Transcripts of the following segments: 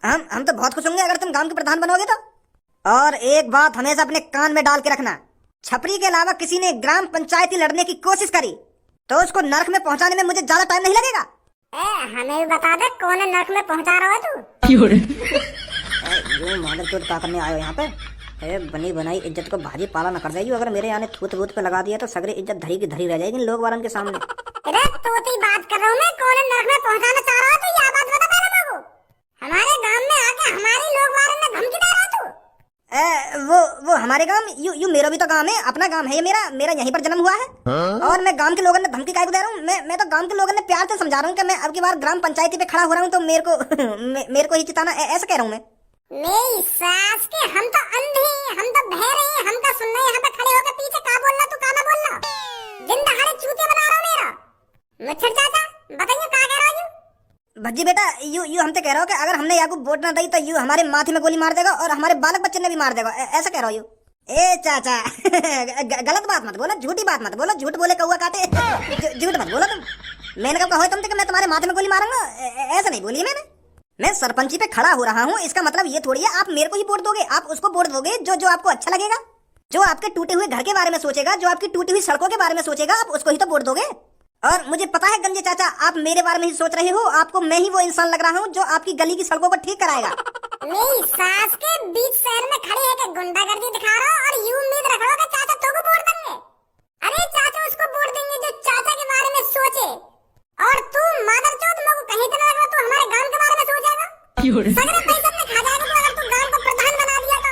हम तो बहुत खुश होंगे अगर तुम गांव के प्रधान बनोगे तो। और एक बात हमेशा अपने कान में डाल के रखना, छपरी के अलावा किसी ने ग्राम पंचायती लड़ने की कोशिश करी तो उसको नरक में पहुंचाने में मुझे ज्यादा टाइम नहीं लगेगा। हमें भी बता दे कौन नरक में पहुंचा रहा है तू। ये मॉडल तो क्या करने आयो यहाँ पे? बनी बनाई इज्जत को भाजी पाला न कर जाइए। अगर मेरे आने थूत वूत पे लगा दिया तो सगरी इज्जत धरी की धरी रह जाएगी लोग वारन के सामने। अरे तोती बात कर रहा हूँ मैं, कौन नरक में पहुंचाना चाह रहा है तू, ये बात बता पहले मेरे को। हमारे गांव में आके हमारे लोग वारन में धमकी दे रहा तू। वो हमारे गांव, यू मेरा भी तो गांव है, अपना गांव है ये मेरा यहीं पर जन्म हुआ है। और मैं गांव के लोगों ने धमकी काहे को दे रहा हूँ? मैं तो गांव के लोगों ने प्यार से समझा रहा हूँ कि मैं अब की बार ग्राम पंचायती पे खड़ा हो रहा हूँ तो मेरे को ही जिताना, ऐसा कह रहा हूँ मैं। मेरी सास के हम तो अंधे हैं, हम तो बहरे हैं, हम का सुनना यहाँ पे खड़े होकर पीछे का बोल रहा तू, का ना बोल रहा? जिंदा हारे चूतिया बना रहा मेरा। मुच्छर चाचा बताइए का कह रहा हूँ? भज्जी बेटा यू हमसे कह रहा हो कि अगर हमने याकूब वोट ना दी तो यू हमारे माथे में गोली मार देगा और हमारे बालक बच्चे ने भी मार देगा, ऐसा कह रहा हो यू? ए चाचा गलत बात मत बोलो, झूठी बात मत बोलो, झूठ बोले कौवा काटे। झूठ मत बोलो तुम। मैंने कब कहा तुमसे कि मैं तुम्हारे माथे में गोली मारूंगा? ऐसा नहीं बोली मैंने। मैं सरपंची पे खड़ा हो रहा हूँ, इसका मतलब ये थोड़ी है आप मेरे को ही वोट दोगे। आप उसको वोट दोगे जो आपको अच्छा लगेगा, जो आपके टूटे हुए घर के बारे में सोचेगा, जो आपकी टूटी हुई सड़कों के बारे में सोचेगा, आप उसको ही तो वोट दोगे। और मुझे पता है गंजे चाचा आप मेरे बारे में ही सोच रहे हो, आपको मैं ही वो इंसान लग रहा हूँ जो आपकी गली की सड़कों को ठीक कराएगा। मेरी सास के बीच शहर में खड़े है कि गुंडागर्दी दिखा रहा हो और यूं उम्मीद रख रहा हो कि चाचा तो को वोट देंगे। अरे चाचा उसको वोट देंगे जो चाचा के बारे में सोचे, और तू मादरचोद मेरे को कहीं तो लग रहा तू हमारे गांव के बारे में सोचेगा। सगरे पैसे में खा जाएगा तू अगर तू गांव को प्रधान बना दिया तो।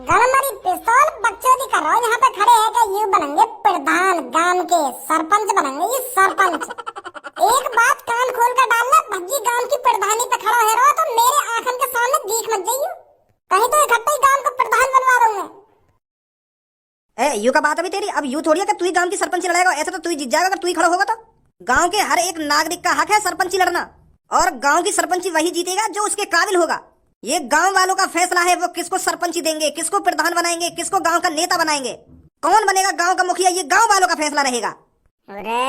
गलमरी पिस्तौल बकचोदी कर रहा हो, यहाँ पे खड़े है कि यू बनेंगे प्रधान, गांव के सरपंच बनेंगे, ये सरपंच। एक बात कान खोल कर डालना, भज्जी गांव की प्रधानी पे खड़ा है रहो तो मेरे आंखन के सामने दिख मत जाइयो, कहीं तो इकट्ठे ही गांव को प्रधान बनवा दूंगा। यू का बात अभी तेरी, अब यू थोड़ी है कि तू ही गांव की सरपंच लड़ाएगा, ऐसा तो तू ही जीत जाएगा अगर तू ही खड़ा होगा तो। गांव के हर एक नागरिक का हक है सरपंची लड़ना, और गांव की सरपंची वही जीतेगा जो उसके काबिल होगा। ये गांव वालों का फैसला है वो किसको सरपंची देंगे, किसको प्रधान बनाएंगे, किसको गांव का नेता बनाएंगे, कौन बनेगा गांव का मुखिया, ये गांव वालों का फैसला रहेगा। अरे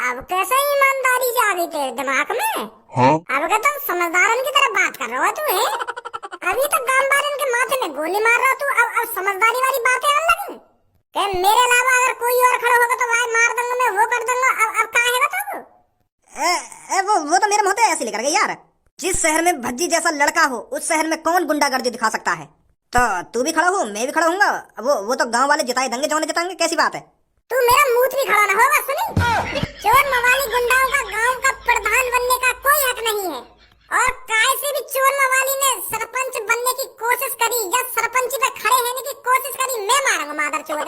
अब कैसे ईमानदारी से आ गई तेरे दिमाग में? हाँ? अब का तुम समझदारन की तरह बात कर रहा हो तू है? अभी तो गांव वालों के माथे में गोली मार रहा तू, अब समझदारी वाली बातें आने लगी कि मेरे अलावा अगर कोई और खड़ा होगा तो भाई मार दूंगा मैं, वो कर दूंगा। अब कहाँ है तू? वो तो मेरे मुंह पे ऐसे लेकर गए यार। जिस शहर में भज्जी जैसा लड़का हो उस शहर में कौन गुंडागर्दी दिखा सकता है? तो तू भी खड़ा हो, मैं भी खड़ा होऊंगा, वो तो गांव वाले जिताए देंगे, जो जिताएंगे, कैसी बात है? तू मेरा मुंह भी खड़ा ना होगा सुनी। चोर मवाली गुंडाओं का गांव का प्रधान बनने का कोई हक नहीं है, और काय से भी चोर मवाली ने सरपंच बनने की कोशिश करी या सरपंची पे खड़े रहने की कोशिश करी, मैं मारूंगा मादर चोर।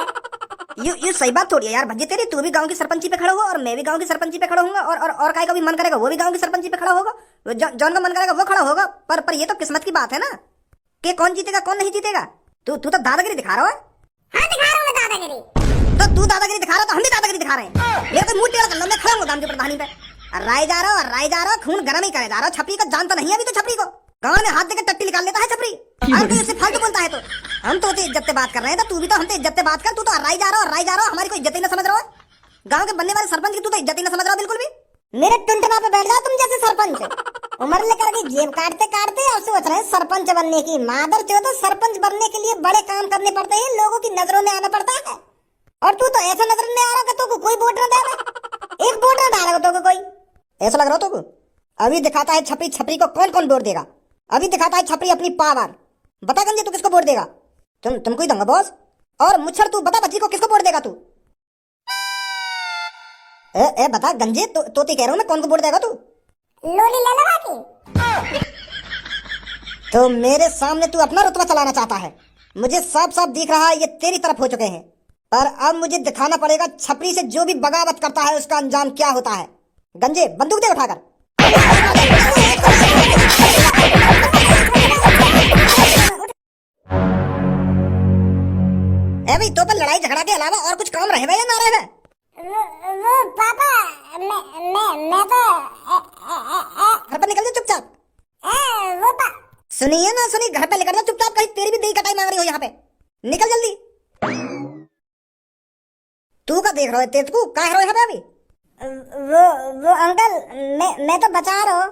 ये सही बात थोड़ी है यार भज्जी तेरी। तू भी गांव की सरपंची पे खड़ा हो और मैं भी गांव की सरपंची पे खड़ा होऊंगा, और काय का भी मन करेगा वो भी गांव की सरपंची पे खड़ा होगा, जौन का मन करेगा वो खड़ा होगा। पर ये तो किस्मत की बात है ना कि कौन जीतेगा कौन नहीं जीतेगा। तू तो दादागिरी दिखा रहा है। हाँ दिखा रहा हूँ मैं दादागिरी। तो तू दादागिरी दिखा रहा तो हम भी दादागिरी दिखा रहे हैं। मेरे को मुंह टेढ़ा कर लो, मैं खड़ा हूँ गांव की प्रधानी पे। राय जा रहा खून गरम ही करे जा रहा। छपरी को जानता नहीं अभी तो, छपरी को गांव में हाथ देकर टट्टी निकाल लेता है छपरी। और तू इससे फालतू बोलता है तो हम तो इज्जत से बात कर रहे हैं, तो तू भी तो हमसे इज्जत से बात कर। तू तो राय जा रहा हो, हमारी कोई इज्जत ही ना समझ रहा है। गांव के बनने वाले सरपंच की तू तो इज्जत ही ना समझ रहा बिल्कुल भी। मेरे टुंटना पे बैठ जाओ तुम जैसे सरपंच। उम्र लेकर के जेब काटते काटते अब सोच रहे सरपंच बनने की। मादर चोदो, सरपंच बनने के लिए बड़े काम करने पड़ते हैं, लोगों की नजरों में आना पड़ता है। और तू तो ऐसा नजर में आ रहा कि तू कोई वोट न दे, एक वोट न डालेगा तो कोई। ऐसा लग रहा हो तो अभी दिखाता है छपरी को कौन कौन वोट देगा। अभी दिखाता है छपरी अपनी पावर। बता गंजे तू किसको वोट देगा? तुमको ही दूंगा बॉस। और मुच्छर तू बता बच्ची को किसको वोट देगा तू? ए बता गंजे, तोती कह रहा हूं मैं, कौन को वोट देगा तू? लोली ललवा की। तो मेरे सामने तू अपना रुतबा चलाना चाहता है। मुझे साफ साफ दिख रहा है ये तेरी तरफ हो चुके हैं, पर अब मुझे दिखाना पड़ेगा छपरी से जो भी बगावत करता है उसका अंजाम क्या होता है। गंजे बंदूक दे उठाकर। भाई तो पर लड़ाई झगड़ा के अलावा और कुछ काम रहे या ना रहे? वो पापा मैं तो घर पर निकल जा चुपचाप। वो सुनिए ना सुनी, घर पे लेकर जा चुपचाप, कहीं तेरी भी दी कटाई मांग रही हो यहाँ पे। निकल जल्दी। तू का देख रहा है? तेरे को क्या है यहाँ पे अभी? वो अंकल मैं तो बचा रहा हूँ।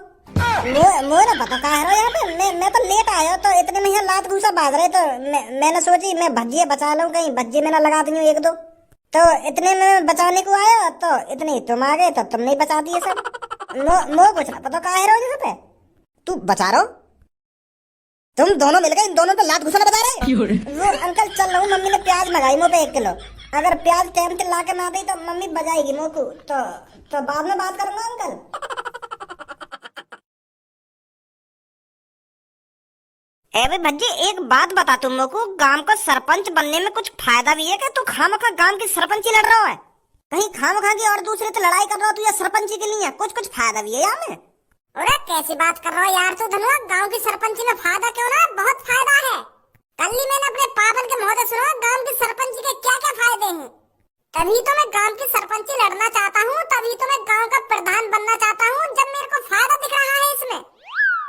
मोए ना पता कहाँ है यहाँ पे। मैं तो लेट आया तो इतने में यहाँ लात घूसा बाज रहे तो मैंने सोची मैं भज्जिए बचा लूं, कहीं भज्जी में ना लगा दी हूँ एक दो। तो इतने में बचाने को आया तो इतने ही तुम आ गए तो तुमने ही बचा दिए सब। मो कुछ ना पता कहाँ है यहाँ पे। तू बचा रहो, तुम दोनों मिलकर इन दोनों पे लात घुसाना बता रहे। वो अंकल चल रहा हूँ, मम्मी ने प्याज मंगाई मुँह पे 1 किलो। अगर प्याज टाइम से ला के ना दी तो मम्मी बजाएगी मुँह को। तो बाद में बात करूंगा अंकल। ए भाई भज्जी एक बात बता, तुम लोग को गांव का सरपंच बनने में कुछ फायदा भी है क्या? तू खामखा गांव की सरपंची लड़ रहा है, कहीं खामखा की और दूसरे से लड़ाई कर रहा हो तू या सरपंची के लिए? कुछ फायदा भी है यहाँ में? अरे कैसी बात कर रहा हो यार तू धनुआ, गांव की सरपंची में फायदा क्यों ना, बहुत फायदा है। कल ही मैंने अपने पापन के मुंह से सुना गांव की सरपंची के क्या क्या फायदे हैं। तभी तो मैं गांव की सरपंची लड़ना चाहता हूँ, तभी तो मैं गांव का प्रधान बनना चाहता हूँ, जब मेरे को फायदा दिख रहा है इसमें।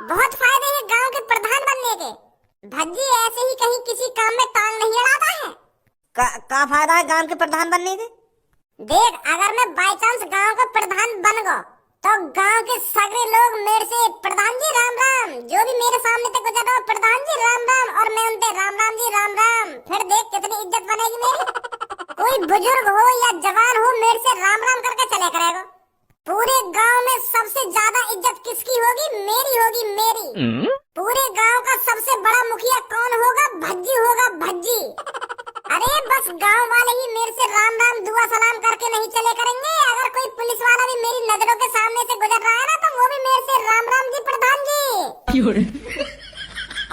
बहुत फायदे हैं गांव के प्रधान बनने के। भज्जी ऐसे ही कहीं किसी काम में टांग नहीं अड़ाता है। का फायदा है गांव के प्रधान बनने के? देख अगर मैं बाय चांस गांव का प्रधान बन गया तो गांव के सगळे लोग मेरे से प्रधान जी राम राम, जो भी मेरे सामने से गुजर रहा हो प्रधान जी राम राम, और मैं उनसे राम राम जी राम राम। फिर देख कितनी इज्जत बनेगी मेरी। कोई बुजुर्ग हो या जवान हो मेरे से राम राम करके चले करेगा। पूरे गांव में सबसे ज्यादा इज्जत किसकी होगी? मेरी होगी, मेरी। पूरे गांव का सबसे बड़ा मुखिया कौन होगा? भज्जी होगा, भज्जी। अरे बस गांव वाले ही मेरे से राम राम दुआ सलाम करके नहीं चले करेंगे। अगर कोई पुलिस वाला भी मेरी नजरों के सामने से गुजर रहा है ना तो वो भी मेरे से राम राम जी प्रधान जी।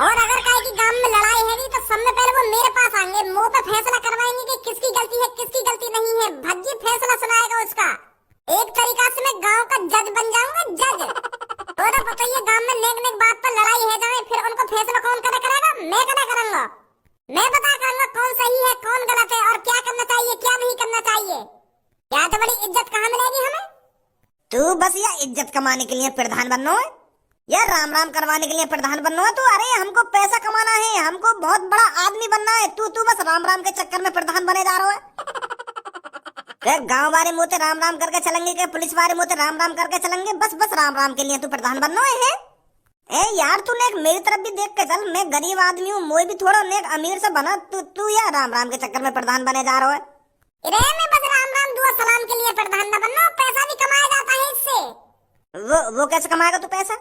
और अगर कहे कि गांव में लड़ाई है तो सबसे पहले वो मेरे पास आएंगे, मुंह पे फैसला करवाएंगे कि किसकी गलती है किसकी गलती नहीं है। भज्जी फैसला सुनाएगा उसका। एक तरीका से मैं गांव का जज बन जाऊंगा, जज। तो बताइए गांव में नेक नेक बात पर लड़ाई है जाए, फिर उनको फैसला कौन करेगा? मैं करूंगा। मैं बता करूंगा कौन सही है कौन गलत है और क्या करना चाहिए क्या नहीं करना चाहिए। क्या तो बड़ी इज्जत कहाँ मिलेगी हमें? तू बस या इज्जत कमाने के लिए प्रधान बनना है या राम राम करवाने के लिए प्रधान बनना है? तो अरे हमको पैसा कमाना है, हमको बहुत बड़ा आदमी बनना है। तू बस राम राम के चक्कर में प्रधान बने जा रहा है। गांव वाले मुँह से राम राम करके चलेंगे कि पुलिस वाले मुँह से राम राम करके चलेंगे? बस राम राम के लिए तू प्रधान बनना है। ए यार तू नेक मेरी तरफ भी देख के चल, मैं गरीब आदमी हूँ, मोए भी थोड़ा नेक अमीर से बना। तू या राम राम के चक्कर में प्रधान बने जा रहा है। अरे मैं बस राम राम दुआ सलाम के लिए प्रधान न बनना, पैसा भी कमाया जाता है इससे। वो कैसे कमाएगा तू पैसा?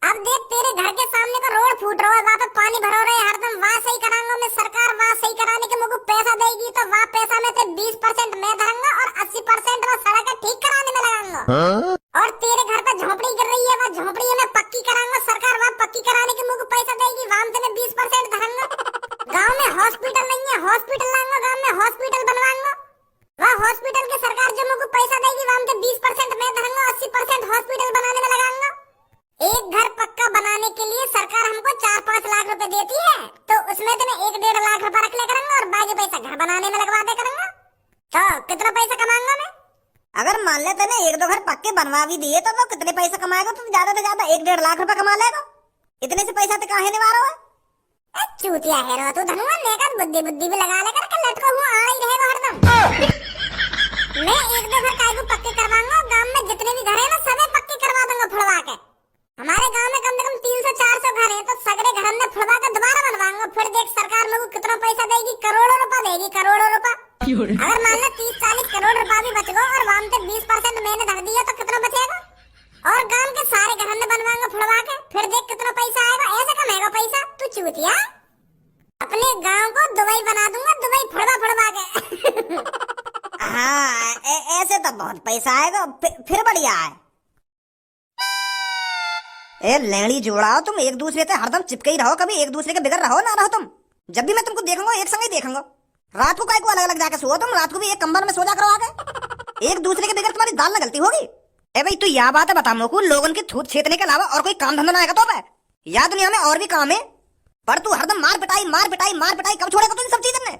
अब देख तेरे घर के सामने का रोड फूट रहा है, वहाँ पे पानी भरो रहे हरदम, वहाँ सही कराऊंगा मैं। सरकार वहाँ सही कराने के मुझको पैसा देगी तो वहाँ पैसा में से 20% मैं धरूंगा और 80% वो सड़क ठीक कराने में लगाऊंगा। और तेरे घर पे झोपड़ी गिर रही है, वहाँ झोपड़ी में पक्की कराऊंगा, सरकार वहाँ पक्की कराने के मुझको पैसा देगी, वहाँ से मैं 20% धरूंगा। गाँव में हॉस्पिटल नहीं है, हॉस्पिटल लाऊंगा, गाँव में हॉस्पिटल बनवाऊंगा, वहाँ हॉस्पिटल के सरकार जो मुझको पैसा देगी वहाँ से 20% मैं धरूंगा, 80% हॉस्पिटल बनाने में लगाऊंगा। एक घर पक्का बनाने के लिए सरकार हमको 4-5 लाख रुपए देती है, तो उसमें तो मैं 1-1.5 लाख रुपए रख ले करूंगा और बाकी पैसा घर बनाने में लगवा दे करूंगा। तो कितना पैसा कमाऊंगा मैं? अगर मान लेते ना 1-2 घर पक्के बनवा भी दिए तो कितने पैसा कमाएगा? तो ज्यादा से ज्यादा 1-1.5 लाख रुपए कमा लेगा। इतने से पैसा तो काहे निवार रहा है? चूतिया है रो तू धनुआ, नेकर बुद्धि भी लगा ले करके लटको हूँ आ ही रहेगा हरदम। मैं 1-2 घर काहे को पक्के करवाऊंगा, गांव में जितने भी घर है ना सभी पक्के करवा दूंगा फुड़वा के। हमारे गांव में कम से कम 300-400 घर हैं, तो सगळे घर हमने फुड़वा के दोबारा बनवाऊंगा। फिर देख सरकार मुझको कितना पैसा देगी, करोड़ों रुपए देगी, करोड़ों रुपए। अगर मान लो 30-40 करोड़ रुपए भी बच गो और वहाँ से 20% मैंने धर दिया तो कितना बचेगा? और गांव के सारे घर हमने बनवाऊंगा फुड़वा के, फिर देख कितना पैसा आएगा। ऐसे कमाएगा पैसा तू चूतिया। अपने गांव को दुबई बना दूंगा, दुबई फुड़वा के। हाँ ऐसे तो बहुत पैसा आएगा, फिर बढ़िया है। ए लेंड़ी जोड़ा, तुम एक दूसरे से हरदम चिपके ही रहो, कभी एक दूसरे के बिगड़ रहो ना रहो तुम। जब भी मैं तुमको देखूंगा एक संग ही देखूंगा। रात को काय को अलग अलग जाके सो तुम, रात को भी एक कंबल में सो जा करो आके। एक दूसरे के बिगड़ तुम्हारी दाल न गलती होगी। ए भाई तू यह बात है बता मोकू, लोगन की थूत छेतने के अलावा और कोई काम धंधा ना आएगा तो? या दुनिया में और भी काम है, पर तू हरदम मार पिटाई कब छोड़ेगा तू इन सब चीजों ने?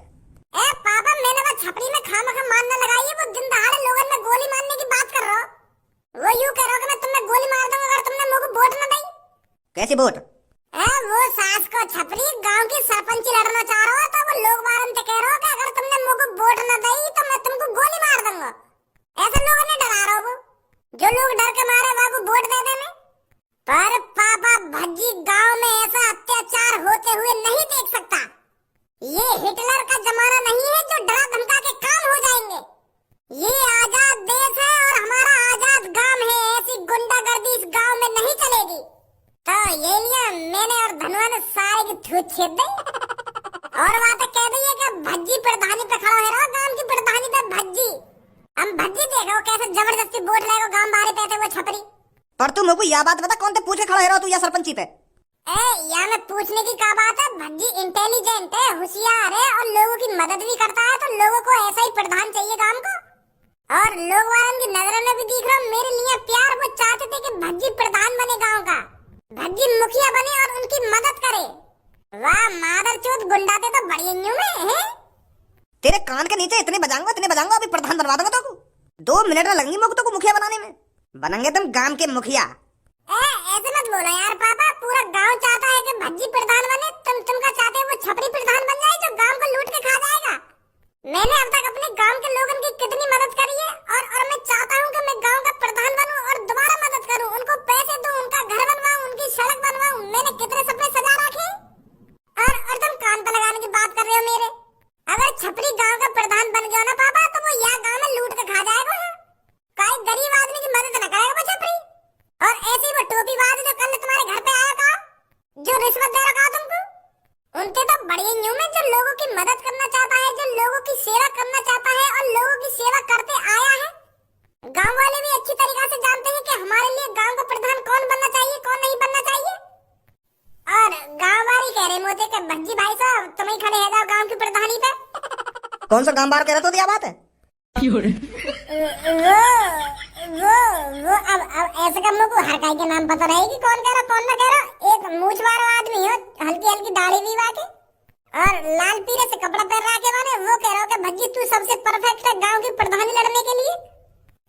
ए पापा मैंने वो छपरी में खामखा मारने लगाई है, वो दिन दहाड़े लोगन में गोली मारने की बात कर रहा हो। वो यूं कह रहा कि मैं तुम्हें गोली मार दूंगा अगर तुमने मुझको वोट न दी। कैसी वोट? वो सास को छपरी गांव की सरपंची लड़ना चाह रहा हो तो वो लोग बारन से कह रहा हो कि अगर तुमने मुझको वोट न दी तो मैं तुमको गोली मार दूंगा। ऐसे लोगों ने डरा रहा हो, जो लोग डर के मारे वहाँ को वोट दे देने। पर पापा भज्जी गांव में ऐसा अत्याचार होते हुए नहीं देख सकता। ये हिटलर का जमाना नहीं है जो डरा धमका के काम हो जाएंगे। ये आजाद देश है और हमारा आजाद गांव है। ऐसी गुंडागर्दी इस गांव में नहीं चलेगी। तो ये लिया मैंने और धनवा ने सारे की थूत छेद दी और बात कह दी है कि भज्जी प्रधानी पे खड़ा है। गांव की प्रधानी पे भज्जी। हम भज्जी देखो कैसे जबरदस्ती वोट लेगा गांव बाहर पे वो छपरी। पर तू मेरे को यह बात बता, कौन ते पूछ के खड़ा है तू या सरपंची पे? या में पूछने की क्या बात है। भज्जी इंटेलिजेंट है, होशियार है और लोगों की मदद भी करता है। तो लोगों को ऐसा ही प्रधान चाहिए गांव को। और लोग वालों की नजरों में भी दिख रहा मेरे लिए प्यार। वो चाहते थे कि भज्जी प्रधान बने गांव का, भज्जी मुखिया बने और उनकी मदद करे। वाह मादरचोद गुंडा थे तो बड़ी न्यू में है। तेरे कान के नीचे इतने बजाऊंगा अभी प्रधान बनवा दूंगा तो 2 मिनट में लगेंगे मुझको तो मुखिया बनाने में। बनेंगे तुम गांव के मुखिया। ऐसे मत बोलो यार पापा। पूरा गांव चाहता है कि भज्जी प्रधान बने। तुम क्या चाहते हो वो छपरी प्रधान बन जाए जो गांव को लूट के खा जाएगा? मैंने अब तक अपने गांव के लोगों की कितनी मदद करी है और मैं चाहता हूँ कि मैं गांव का प्रधान बनूं और दोबारा मदद करूं। उनको पैसे दूं, उनका घर बनवाऊं, उनकी सड़क बनवाऊं। मैंने कितने सपने सजा रखे और तुम कान पे लगाने की बात कर रहे हो मेरे। अगर छपरी गांव का प्रधान बन गया ना पापा तो वो यहाँ गांव में लूट के खा जाएगा। कोई गरीब आदमी की मदद न करेगा वो छपरी। और ऐसी वो टोपीबाज जो कल तुम्हारे घर पे आया था, जो रिश्वत दे रखा तुमको, उनके तो बड़े न्यू में जो लोगों की मदद करना चाहता है, जो लोगों की सेवा करना चाहता है और लोगों की सेवा करते आया है। गांव वाले भी अच्छी तरीके से जानते हैं कि हमारे लिए गांव का प्रधान कौन बनना चाहिए, कौन नहीं बनना चाहिए। और गांव वाले कह रहे मोते कि भज्जी भाई साहब तुम ही खड़े है जाओ गांव की प्रधानी पे। कौन सा गांव बाहर कह रहा तो क्या बात है? वो अब ऐसे का मुझको हर काई के नाम पता रहेगी कौन कह रहा कौन ना कह रहा। एक मूछ वाला आदमी हो, हल्की हल्की दाढ़ी भी वाके और लाल पीले से कपड़ा पहन रखे वाले, वो कह रहा हो कि भज्जी तू सबसे परफेक्ट है गांव की प्रधानी लड़ने के लिए।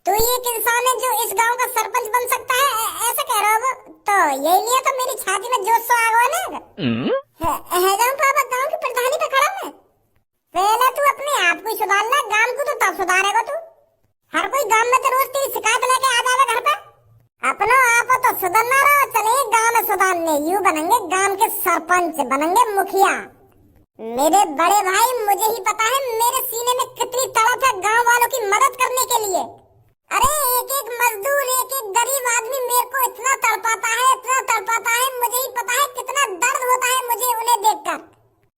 तू ये एक इंसान है जो इस गांव का सरपंच बन सकता है, ऐसे कह रहा हो। तो यही लिए तो मेरी छाती में जोश सा आ गया ना। है जाऊं पापा गांव की प्रधानी पे खड़ा मैं। पहले तू अपने आप को सुधार ले, गांव को तो तब सुधारेगा तू। हर कोई गांव में तो रोज तेरी शिकायत लेके आ जाएगा घर पे। अपनो आप तो सुधरना रहो, चले गांव में सुधारने। यूं बनेंगे गांव के सरपंच, बनेंगे मुखिया। मेरे बड़े भाई मुझे ही पता है मेरे सीने में कितनी तड़प है गांव वालों की मदद करने के लिए। अरे एक एक मजदूर, एक एक गरीब आदमी मेरे को इतना तड़पाता है, इतना तड़पाता है। मुझे ही पता है कितना दर्द होता है मुझे उन्हें देखकर।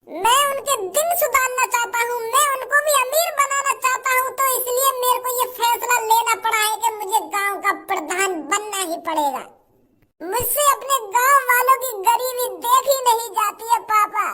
मैं उनके दिन सुधारना चाहता हूँ, मैं उनको भी अमीर बनाना चाहता हूँ। तो इसलिए मेरे को ये फैसला लेना पड़ा है कि मुझे गांव का प्रधान बनना ही पड़ेगा। मुझसे अपने गांव वालों की गरीबी देखी नहीं जाती है पापा।